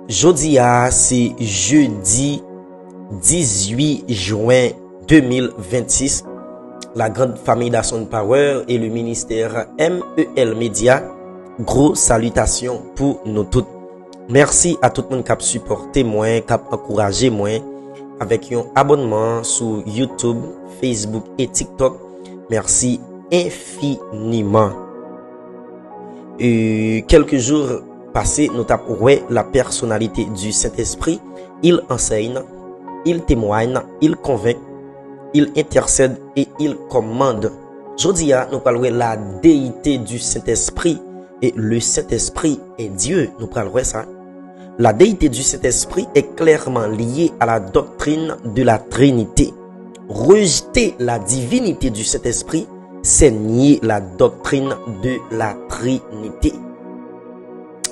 Jodi c'est jeudi 18 juin 2026. La grande famille d'Asson Power et le ministère MEL Media. Gros salutations pour nous toutes. Merci à tout le monde qui a supporté moi, qui a encouragé moi avec un abonnement sur YouTube, Facebook et TikTok. Merci infiniment. Quelques jours passés, nous avons la personnalité du Saint-Esprit. Il enseigne, il témoigne, il convainc, il intercède et il commande. Aujourd'hui, nous parlons de la déité du Saint-Esprit et le Saint-Esprit est Dieu. Nous parlons de ça. La déité du Saint-Esprit est clairement liée à la doctrine de la Trinité. Rejeter la divinité du Saint-Esprit, c'est nier la doctrine de la Trinité.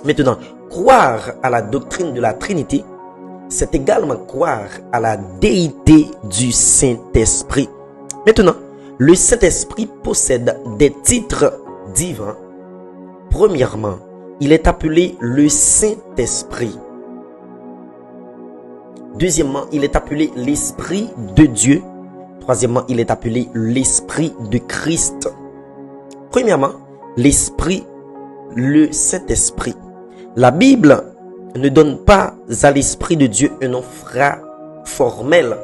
Maintenant, croire à la doctrine de la Trinité, c'est également croire à la déité du Saint-Esprit. Maintenant, le Saint-Esprit possède des titres divins. Premièrement, il est appelé le Saint-Esprit. Deuxièmement, il est appelé l'Esprit de Dieu. Troisièmement, il est appelé l'Esprit de Christ. Premièrement, l'Esprit, le Saint-Esprit. La Bible ne donne pas à l'Esprit de Dieu un nom formel,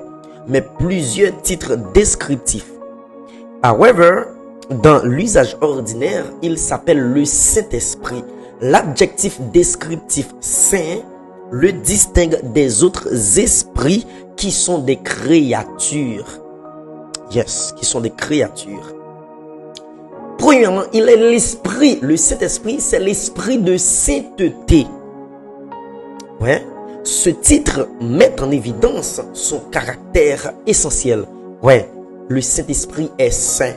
mais plusieurs titres descriptifs. However, dans l'usage ordinaire, il s'appelle le Saint-Esprit. L'adjectif descriptif saint le distingue des autres esprits qui sont des créatures. Yes, qui sont des créatures. Premièrement, il est l'esprit. Le Saint-Esprit, c'est l'esprit de sainteté. Ouais. Ce titre met en évidence son caractère essentiel. Ouais. Le Saint-Esprit est saint.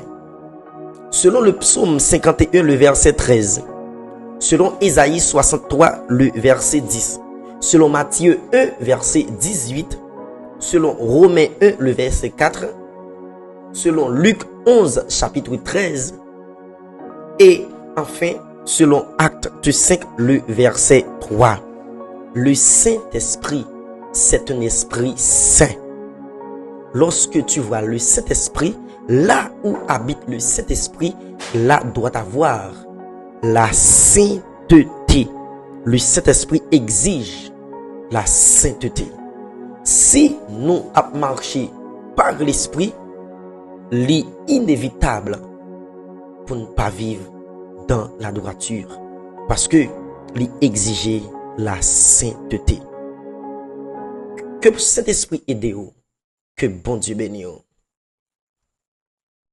Selon le psaume 51, le verset 13. Selon Ésaïe 63, le verset 10. Selon Matthieu 1, verset 18. Selon Romains 1, le verset 4. Selon Luc 11, chapitre 13. Et enfin, selon Acte 5, le verset 3. Le Saint-Esprit, c'est un esprit saint. Lorsque tu vois le Saint-Esprit, là où habite le Saint-Esprit, là doit avoir la sainteté. Le Saint-Esprit exige la sainteté. Si nous avons marché par l'Esprit, l'inévitable pour ne pas vivre dans la droiture. Parce que l'exige la sainteté. Que cet esprit aide vous. Que bon Dieu bénisse.